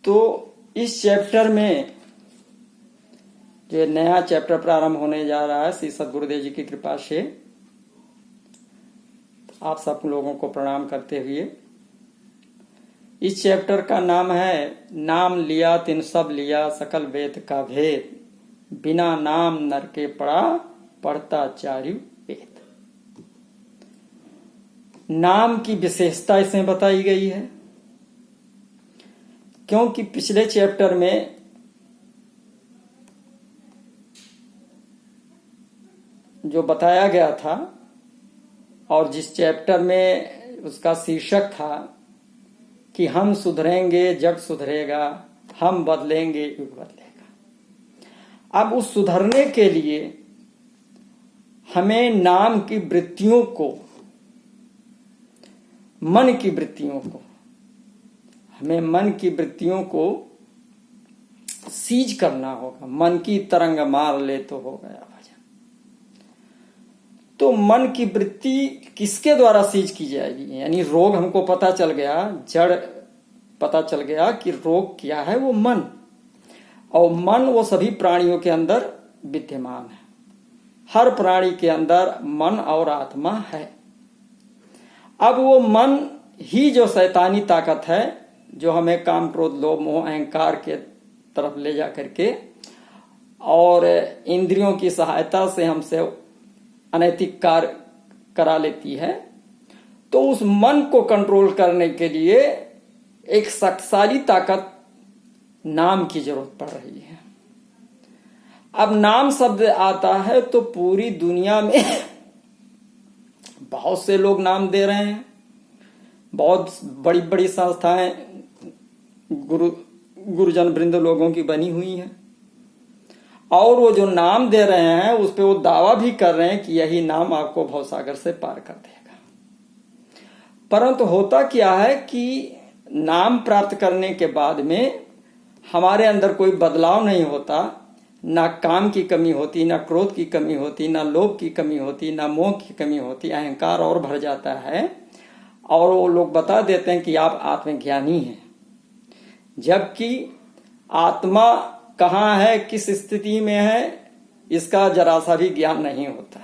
तो इस चैप्टर में जो नया चैप्टर प्रारंभ होने जा रहा है श्री सद्गुरुदेव जी की कृपा से, आप सब लोगों को प्रणाम करते हुए, इस चैप्टर का नाम है नाम लिया तिन सब लिया सकल वेद का भेद, बिना नाम नर के पड़ा पढ़ता चारु वेद। नाम की विशेषता इसमें बताई गई है, क्योंकि पिछले चैप्टर में जो बताया गया था और जिस चैप्टर में उसका शीर्षक था कि हम सुधरेंगे जग सुधरेगा, हम बदलेंगे युग बदलेगा। अब उस सुधरने के लिए हमें नाम की वृत्तियों को, मन की वृत्तियों को, हमें मन की वृत्तियों को सीज करना होगा। मन की तरंग मार ले तो हो गया भजन। तो मन की वृत्ति किसके द्वारा सीज की जाएगी? यानी रोग हमको पता चल गया, जड़ पता चल गया कि रोग क्या है, वो मन। और मन वो सभी प्राणियों के अंदर विद्यमान है। हर प्राणी के अंदर मन और आत्मा है। अब वो मन ही जो शैतानी ताकत है, जो हमें काम क्रोध लोभ मोह अहंकार के तरफ ले जा करके और इंद्रियों की सहायता से हमसे अनैतिक कार्य करा लेती है, तो उस मन को कंट्रोल करने के लिए एक शक्तिशाली ताकत नाम की जरूरत पड़ रही है। अब नाम शब्द आता है तो पूरी दुनिया में बहुत से लोग नाम दे रहे हैं। बहुत बड़ी बड़ी संस्थाएं गुरुजन वृंद लोगों की बनी हुई हैं, और वो जो नाम दे रहे हैं उस पे वो दावा भी कर रहे हैं कि यही नाम आपको भवसागर से पार कर देगा। परंतु होता क्या है कि नाम प्राप्त करने के बाद में हमारे अंदर कोई बदलाव नहीं होता। ना काम की कमी होती, ना क्रोध की कमी होती, ना लोभ की कमी होती, ना मोह की कमी होती। अहंकार और भर जाता है और वो लोग बता देते हैं कि आप आत्मज्ञानी हैं, जबकि आत्मा कहाँ है, किस स्थिति में है, इसका जरा सा भी ज्ञान नहीं होता।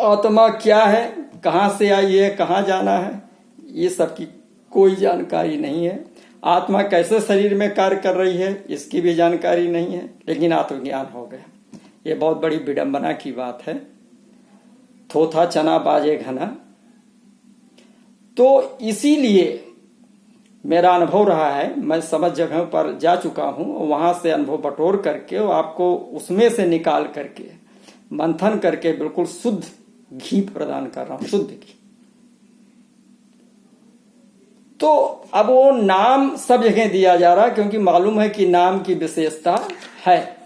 आत्मा क्या है, कहाँ से आई है, कहाँ जाना है, ये सब की कोई जानकारी नहीं है। आत्मा कैसे शरीर में कार्य कर रही है, इसकी भी जानकारी नहीं है, लेकिन आत्मज्ञान हो गया। ये बहुत बड़ी विडंबना की बात है। थोथा चना बाजे घना। तो इसीलिए मेरा अनुभव रहा है, मैं समझ जगहों पर जा चुका हूं, वहां से अनुभव बटोर करके आपको उसमें से निकाल करके मंथन करके बिल्कुल शुद्ध घी प्रदान कर रहा हूं, शुद्ध घी। तो अब वो नाम सब जगह दिया जा रहा है, क्योंकि मालूम है कि नाम की विशेषता है।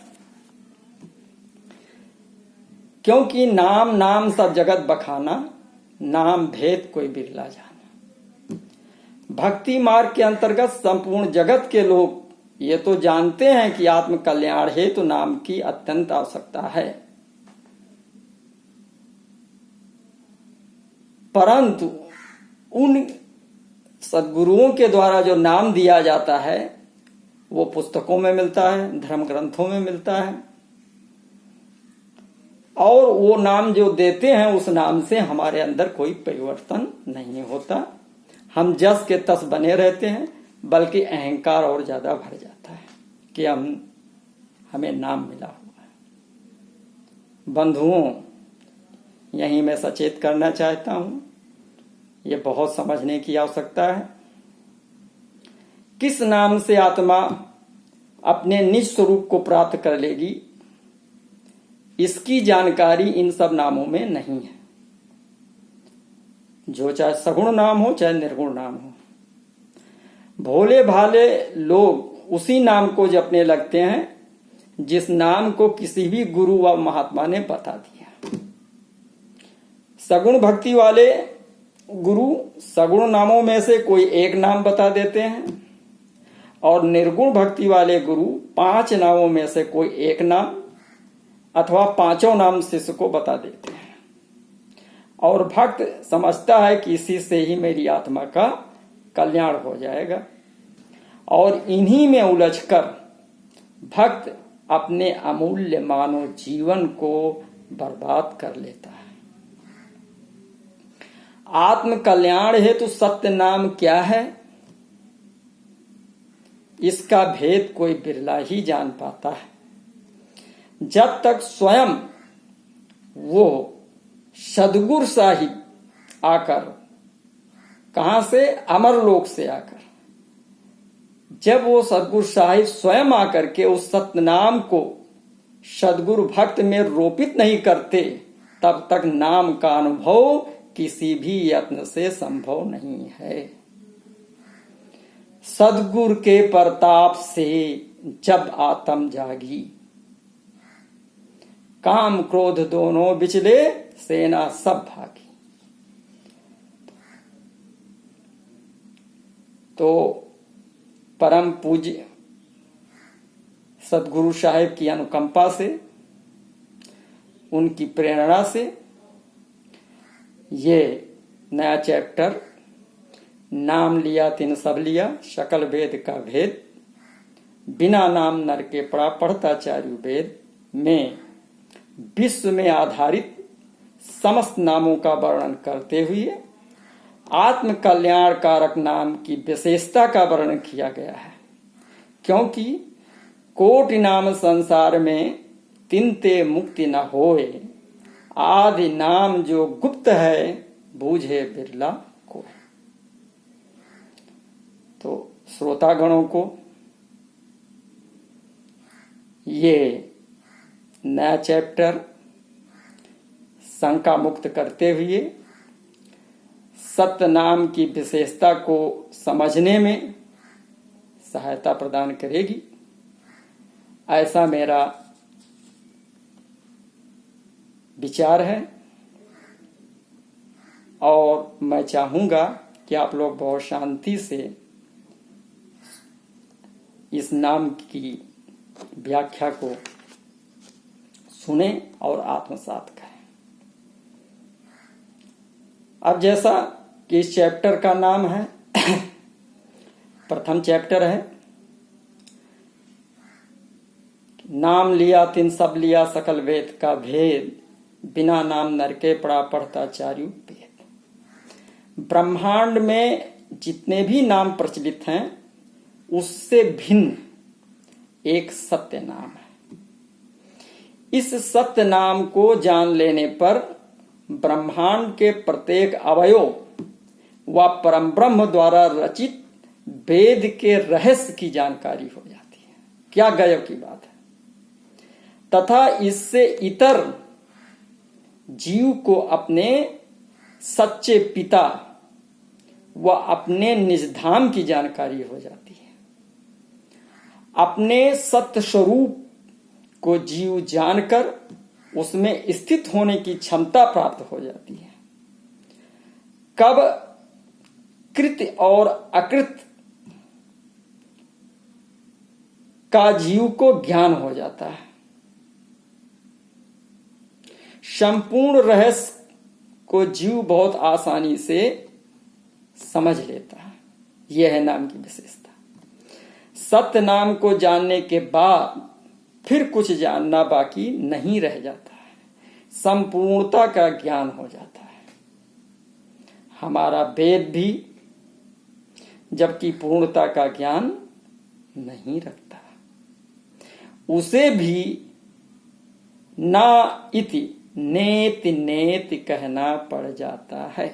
क्योंकि नाम नाम सब जगत बखाना, नाम भेद कोई बिरला जाना। भक्ति मार्ग के अंतर्गत संपूर्ण जगत के लोग ये तो जानते हैं कि आत्म कल्याण हेतु तो नाम की अत्यंत आवश्यकता है, परंतु उन सद्गुरुओं के द्वारा जो नाम दिया जाता है वो पुस्तकों में मिलता है, धर्म ग्रंथों में मिलता है, और वो नाम जो देते हैं उस नाम से हमारे अंदर कोई परिवर्तन नहीं होता। हम जस के तस बने रहते हैं, बल्कि अहंकार और ज्यादा भर जाता है कि हमें नाम मिला हुआ है। बंधुओं, यहीं मैं सचेत करना चाहता हूं, ये बहुत समझने की आवश्यकता है। किस नाम से आत्मा अपने निज स्वरूप को प्राप्त कर लेगी, इसकी जानकारी इन सब नामों में नहीं है। जो चाहे सगुण नाम हो चाहे निर्गुण नाम हो, भोले भाले लोग उसी नाम को जपने लगते हैं जिस नाम को किसी भी गुरु व महात्मा ने बता दिया। सगुण भक्ति वाले गुरु सगुण नामों में से कोई एक नाम बता देते हैं, और निर्गुण भक्ति वाले गुरु 5 नामों में से कोई एक नाम अथवा 5 नाम शिष्य को बता देते हैं। और भक्त समझता है कि इसी से ही मेरी आत्मा का कल्याण हो जाएगा। और इन्हीं में उलझकर भक्त अपने अमूल्य मानव जीवन को बर्बाद कर लेता है। आत्म कल्याण हेतु सत्य नाम क्या है, इसका भेद कोई बिरला ही जान पाता है। जब तक स्वयं वो सद्गुरु साहिब आकर, कहां से, अमरलोक से आकर, जब वो सद्गुरु साहिब स्वयं आकर के उस सतनाम को सद्गुरु भक्त में रोपित नहीं करते, तब तक नाम का अनुभव किसी भी यत्न से संभव नहीं है। सद्गुरु के प्रताप से जब आत्म जागी, काम क्रोध दोनों बिचले सेना सब भागी। तो परम पूज्य सद्गुरु साहिब की अनुकंपा से, उनकी प्रेरणा से ये नया चैप्टर नाम लिया तिन सब लिया, सकल वेद का भेद, बिना नाम नर के पड़ा पढ़ता चारु वेद में विश्व में आधारित समस्त नामों का वर्णन करते हुए आत्म कल्याण कारक नाम की विशेषता का वर्णन किया गया है। क्योंकि कोटि नाम संसार में तिनते मुक्ति न होए, आदि नाम जो गुप्त है बूझे बिरला को। तो श्रोतागणों को ये नया चैप्टर शंका मुक्त करते हुए सत्य नाम की विशेषता को समझने में सहायता प्रदान करेगी, ऐसा मेरा विचार है। और मैं चाहूंगा कि आप लोग बहुत शांति से इस नाम की व्याख्या को सुने और आत्मसात करें। अब जैसा कि इस चैप्टर का नाम है, प्रथम चैप्टर है, नाम लिया तिन सब लिया सकल वेद का भेद, बिना नाम नर के पड़ा पढ़ता चारु वेद। ब्रह्मांड में जितने भी नाम प्रचलित हैं उससे भिन्न एक सत्य नाम है। इस सत्य नाम को जान लेने पर ब्रह्मांड के प्रत्येक अवयव व परम ब्रह्म द्वारा रचित वेद के रहस्य की जानकारी हो जाती है। क्या गजब की बात है। तथा इससे इतर जीव को अपने सच्चे पिता व अपने निजधाम की जानकारी हो जाती है। अपने सत्य स्वरूप को जीव जानकर उसमें स्थित होने की क्षमता प्राप्त हो जाती है। कब कृत्य और अकृत का जीव को ज्ञान हो जाता है। संपूर्ण रहस्य को जीव बहुत आसानी से समझ लेता है। यह है नाम की विशेषता। सत्य नाम को जानने के बाद फिर कुछ जानना बाकी नहीं रह जाता है। संपूर्णता का ज्ञान हो जाता है। हमारा वेद भी जबकि पूर्णता का ज्ञान नहीं रखता, उसे भी ना इति नेति नेति कहना पड़ जाता है।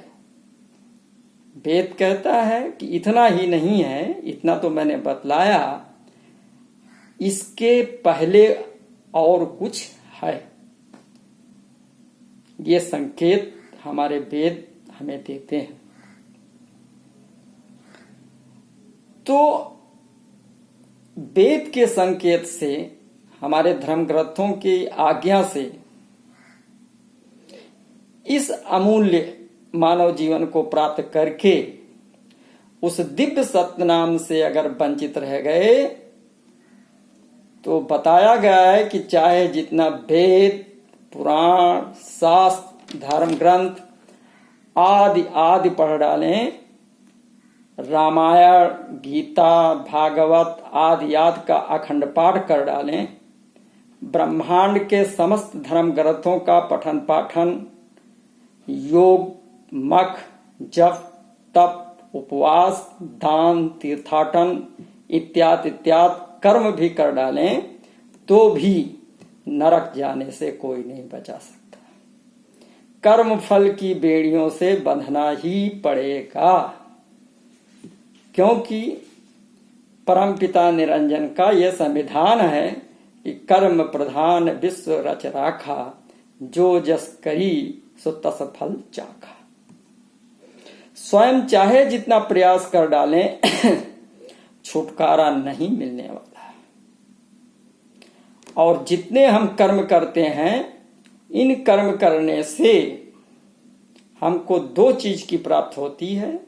वेद कहता है कि इतना ही नहीं है, इतना तो मैंने बतलाया, इसके पहले और कुछ है। ये संकेत हमारे वेद हमें देते हैं। तो वेद के संकेत से, हमारे धर्म ग्रंथों की आज्ञा से इस अमूल्य मानव जीवन को प्राप्त करके उस दिव्य सतनाम से अगर वंचित रह गए तो बताया गया है कि चाहे जितना वेद, पुराण, शास्त्र, धर्म ग्रंथ आदि आदि पढ़ डालें रामायण, गीता, भागवत आदि का अखंड पाठ कर डालें, ब्रह्मांड के समस्त धर्म ग्रंथों का पठन पाठन, योग, मख, जप, तप, उपवास, दान, तीर्थाटन इत्यादि इत्यादि कर्म भी कर डालें तो भी नरक जाने से कोई नहीं बचा सकता। कर्म फल की बेड़ियों से बंधना ही पड़ेगा, क्योंकि परमपिता निरंजन का यह संविधान है कि कर्म प्रधान विश्व रच राखा, जो जस करी सो तस फल चाखा। स्वयं चाहे जितना प्रयास कर डालें छुटकारा नहीं मिलने वाला। और जितने हम कर्म करते हैं, इन कर्म करने से हमको दो चीज की प्राप्ति होती है,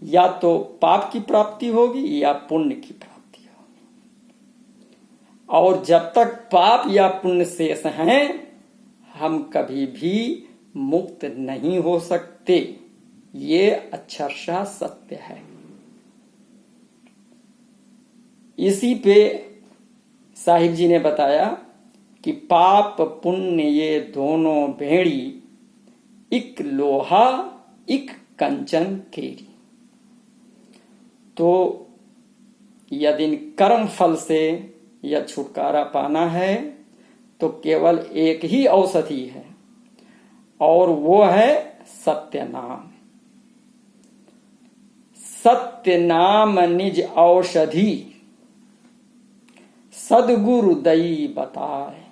या तो पाप की प्राप्ति होगी या पुण्य की प्राप्ति होगी। और जब तक पाप या पुण्य शेष हैं, हम कभी भी मुक्त नहीं हो सकते। ये अक्षरशः सत्य है। इसी पे साहिब जी ने बताया कि पाप पुण्य ये दोनों भेड़ी, इक लोहा इक कंचन केरी। तो यदि कर्म फल से यह छुटकारा पाना है तो केवल एक ही औषधि है, और वो है सत्य नाम। सत्य नाम निज औषधि, सदगुरु दई बताए।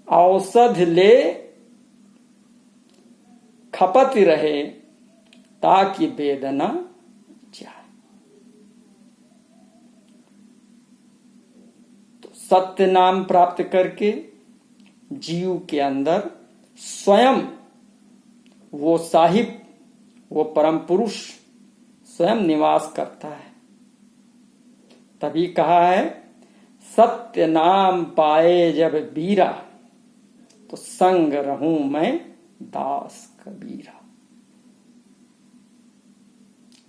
औषध ले खपत रहे, ताकि वेदना जाए। तो सत्य नाम प्राप्त करके जीव के अंदर स्वयं वो साहिब, वो परम पुरुष स्वयं निवास करता है। तभी कहा है, सत्य नाम पाए जब बीरा, तो संग रहूं मैं दास कबीरा।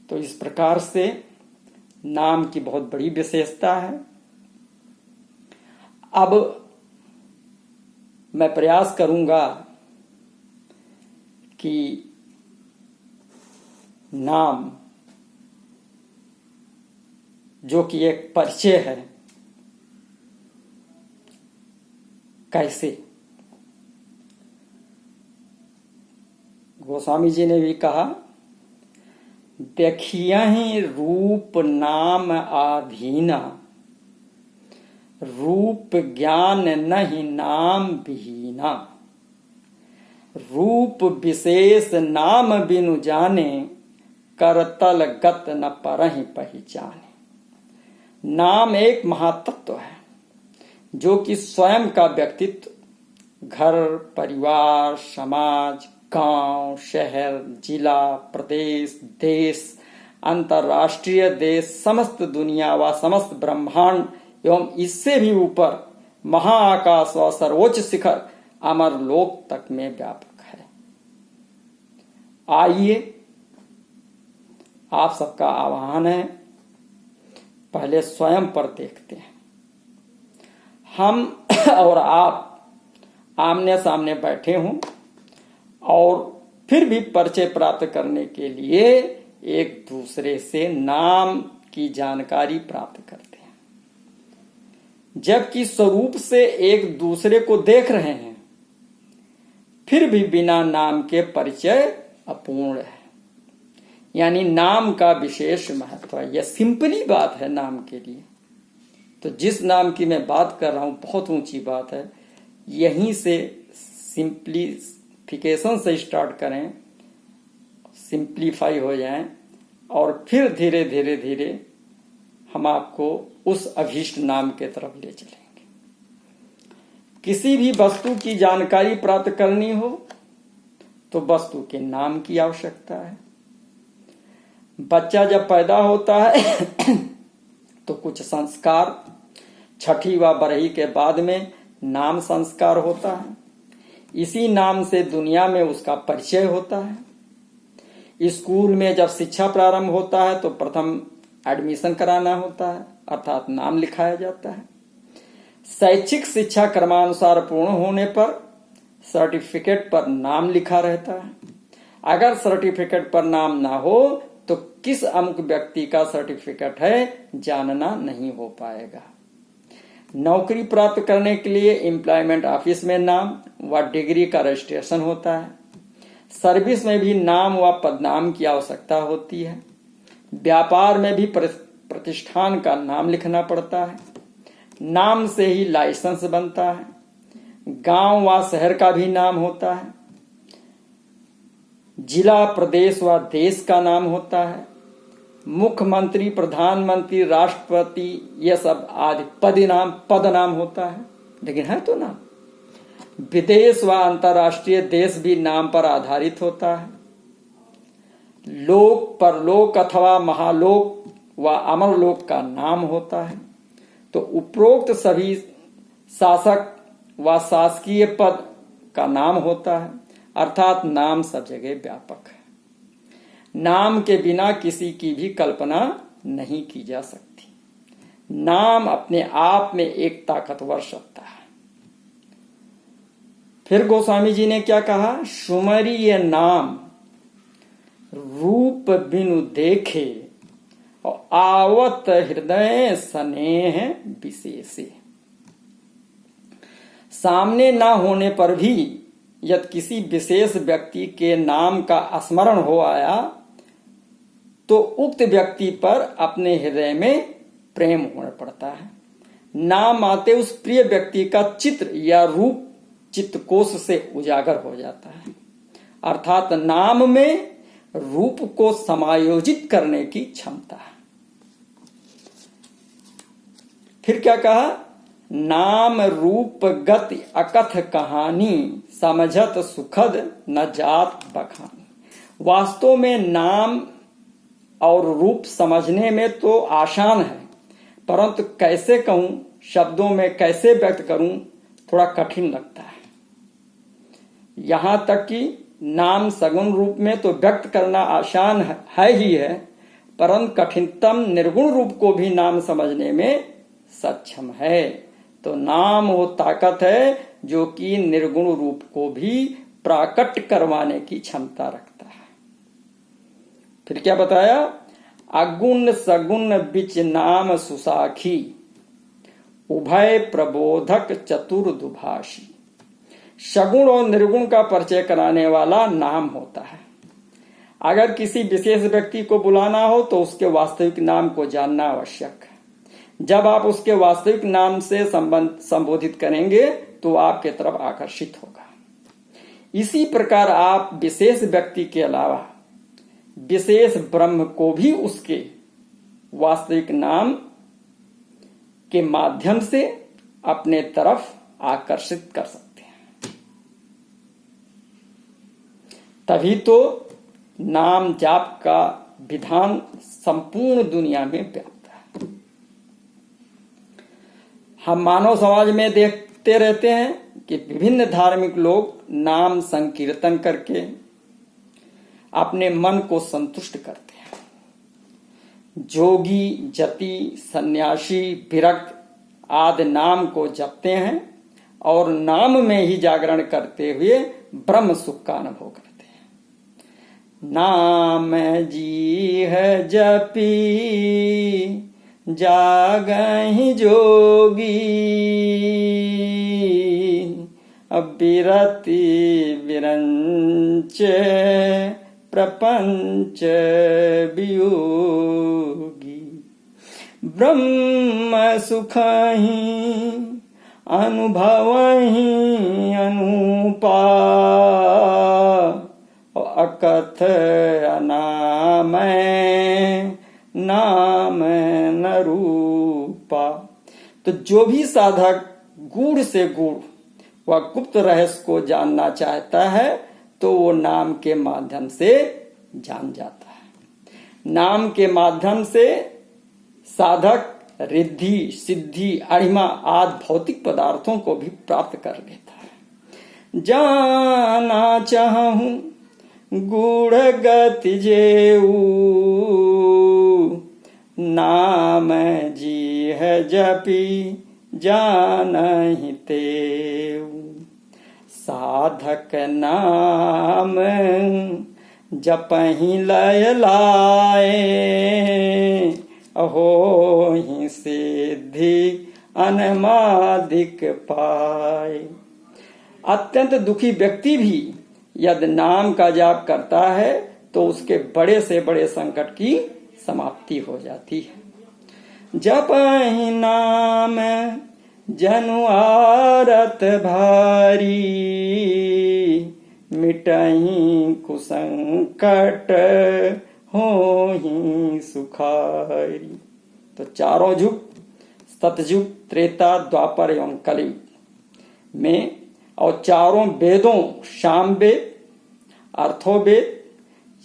तो इस प्रकार से नाम की बहुत बड़ी विशेषता है। अब मैं प्रयास करूंगा कि नाम, जो कि एक परिचय है, कैसे। गोस्वामी जी ने भी कहा, देखियहि रूप नाम आधीना, रूप ज्ञान नहीं नाम विहीना। रूप विशेष नाम बिनु जाने, करतल गत न परहि पहचाने। नाम एक महातत्व है जो कि स्वयं का व्यक्तित्व, घर, परिवार, समाज, गांव, शहर, जिला, प्रदेश, देश, अंतर्राष्ट्रीय देश, समस्त दुनिया व समस्त ब्रह्मांड एवं इससे भी ऊपर महाआकाश व सर्वोच्च शिखर अमर लोक तक में व्यापक है। आइए, आप सबका आह्वान है, पहले स्वयं पर देखते हैं। हम और आप आमने सामने बैठे हों और फिर भी परिचय प्राप्त करने के लिए एक दूसरे से नाम की जानकारी प्राप्त करते हैं, जबकि स्वरूप से एक दूसरे को देख रहे हैं, फिर भी बिना नाम के परिचय अपूर्ण है। यानी नाम का विशेष महत्व है। यह सिंपली बात है नाम के लिए। तो जिस नाम की मैं बात कर रहा हूं बहुत ऊंची बात है। यहीं से सिंप्लीफिकेशन से स्टार्ट करें, सिंप्लीफाई हो जाएं, और फिर धीरे धीरे धीरे हम आपको उस अभीष्ट नाम के तरफ ले चलेंगे। किसी भी वस्तु की जानकारी प्राप्त करनी हो तो वस्तु के नाम की आवश्यकता है। बच्चा जब पैदा होता है तो कुछ संस्कार, छठी व बरही के बाद में नाम संस्कार होता है। इसी नाम से दुनिया में उसका परिचय होता है। स्कूल में जब शिक्षा प्रारंभ होता है तो प्रथम एडमिशन कराना होता है, अर्थात नाम लिखाया जाता है। शैक्षिक शिक्षा क्रमानुसार पूर्ण होने पर सर्टिफिकेट पर नाम लिखा रहता है। अगर सर्टिफिकेट पर नाम ना हो तो किस अमुक व्यक्ति का सर्टिफिकेट है जानना नहीं हो पाएगा। नौकरी प्राप्त करने के लिए एम्प्लॉयमेंट ऑफिस में नाम व डिग्री का रजिस्ट्रेशन होता है। सर्विस में भी नाम व पदनाम की आवश्यकता होती है। व्यापार में भी प्रतिष्ठान का नाम लिखना पड़ता है। नाम से ही लाइसेंस बनता है। गांव व शहर का भी नाम होता है। जिला, प्रदेश व देश का नाम होता है। मुख्यमंत्री, प्रधानमंत्री, राष्ट्रपति, ये सब आदि पद नाम होता है, लेकिन है तो नाम। विदेश व अंतर्राष्ट्रीय देश भी नाम पर आधारित होता है। लोक, परलोक अथवा महालोक व अमरलोक का नाम होता है। तो उपरोक्त सभी शासक व शासकीय पद का नाम होता है, अर्थात नाम सब जगह व्यापक है। नाम के बिना किसी की भी कल्पना नहीं की जा सकती। नाम अपने आप में एक ताकतवर सत्ता है। फिर गोस्वामी जी ने क्या कहा? सुमरिय नाम रूप बिनु देखे और आवत हृदय स्नेह विशेषे। सामने ना होने पर भी यदि किसी विशेष व्यक्ति के नाम का स्मरण हो आया तो उक्त व्यक्ति पर अपने हृदय में प्रेम होने पड़ता है। नाम आते उस प्रिय व्यक्ति का चित्र या रूप चित्तकोश से उजागर हो जाता है, अर्थात नाम में रूप को समायोजित करने की क्षमता है। फिर क्या कहा? नाम रूप गति अकथ कहानी समझत सुखद न जात बखानी। वास्तव में नाम और रूप समझने में तो आसान है, परंतु कैसे कहूं, शब्दों में कैसे व्यक्त करूं, थोड़ा कठिन लगता है। यहां तक कि नाम सगुण रूप में तो व्यक्त करना आसान है ही है, परंतु कठिनतम निर्गुण रूप को भी नाम समझने में सक्षम है। तो नाम वो ताकत है जो कि निर्गुण रूप को भी प्राकट करवाने की क्षमता रखता है। फिर क्या बताया? अगुण सगुण बिच नाम सुसाखी उभय प्रबोधक चतुर्दुभाषी। सगुण और निर्गुण का परिचय कराने वाला नाम होता है। अगर किसी विशेष व्यक्ति को बुलाना हो तो उसके वास्तविक नाम को जानना आवश्यक है। जब आप उसके वास्तविक नाम से संबोधित करेंगे तो आपके तरफ आकर्षित होगा। इसी प्रकार आप विशेष व्यक्ति के अलावा विशेष ब्रह्म को भी उसके वास्तविक नाम के माध्यम से अपने तरफ आकर्षित कर सकते हैं। तभी तो नाम जाप का विधान संपूर्ण दुनिया में व्याप्त है। हम मानव समाज में देखते रहते हैं कि विभिन्न धार्मिक लोग नाम संकीर्तन करके अपने मन को संतुष्ट करते हैं। जोगी, जति, सन्यासी, विरक्त आदि नाम को जपते हैं और नाम में ही जागरण करते हुए ब्रह्म सुख का अनुभव करते हैं। नाम जी है जपी जागहि जोगी अबिरति विरंच प्रपंच वियोगी। ब्रह्म सुखहि अनुभवहि अनुपा अकथ अनामय नाम न रूपा। तो जो भी साधक गूढ़ से गूढ़ व गुप्त रहस्य को जानना चाहता है तो वो नाम के माध्यम से जान जाता है। नाम के माध्यम से साधक रिद्धि, सिद्धि, अणिमा आदि भौतिक पदार्थों को भी प्राप्त कर लेता है। जाना चाहूं गूढ़ गति जेऊ, नाम जी है जपी जानहि तेऊ। साधक नाम जपहि लय लाए, अहोहि सिद्धि अनमादिक पाए। अत्यंत दुखी व्यक्ति भी यदि नाम का जाप करता है तो उसके बड़े से बड़े संकट की समाप्ति हो जाती है। जपहि नाम जनु आरत भारी, मिटहि कुसंकट होहि सुखारी। तो चारों युग सतयुग, त्रेता, द्वापर एवं कलयुग में और चारों वेदों सामवेद, अर्थोवेद,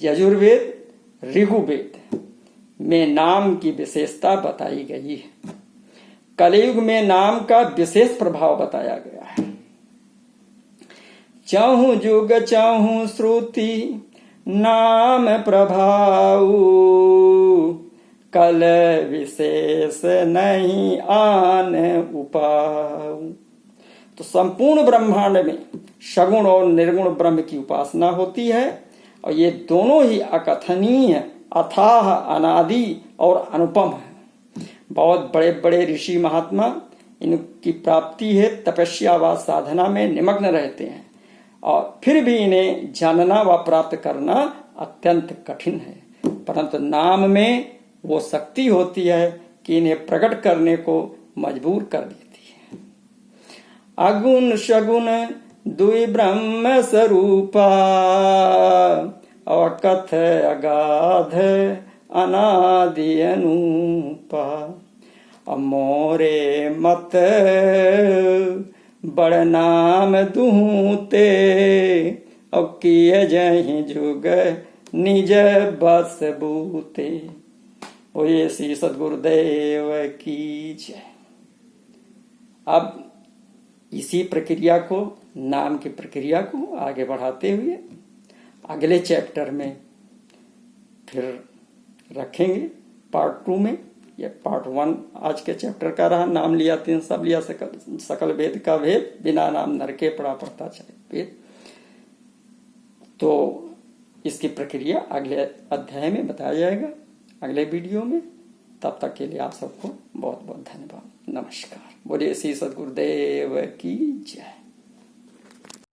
यजुर्वेद, ऋग्वेद में नाम की विशेषता बताई गई है। कलयुग में नाम का विशेष प्रभाव बताया गया है। चहु जुग चहु श्रुति नाम प्रभाऊ, कल विशेष नहीं आन उपाऊ। तो संपूर्ण ब्रह्मांड में सगुण और निर्गुण ब्रह्म की उपासना होती है और ये दोनों ही अकथनीय, अथाह, अनादि और अनुपम है। बहुत बड़े बड़े ऋषि महात्मा इनकी प्राप्ति है तपस्या व साधना में निमग्न रहते हैं और फिर भी इन्हें जानना व प्राप्त करना अत्यंत कठिन है, परंतु नाम में वो शक्ति होती है कि इन्हें प्रकट करने को मजबूर कर देती है। अगुण सगुण दुई ब्रह्म स्वरूपा, अकथ अगाध अनादि अनूपा। मोरे मत बड़ नाम दूते, और किए जहि जुग निज बस बूते। बोलिए श्री सद्गुरुदेव की जय। अब इसी प्रक्रिया को, नाम की प्रक्रिया को आगे बढ़ाते हुए अगले चैप्टर में फिर रखेंगे पार्ट 2 में। यह पार्ट 1 आज के चैप्टर का रहा। नाम लिया तीन सब लिया, सकल वेद का भेद, बिना नाम नरके पड़ा पड़ता चले वेद। तो इसकी प्रक्रिया अगले अध्याय में बताया जाएगा, अगले वीडियो में। तब तक के लिए आप सबको बहुत बहुत धन्यवाद। नमस्कार। बोलिए श्री सद्गुरुदेव की जय।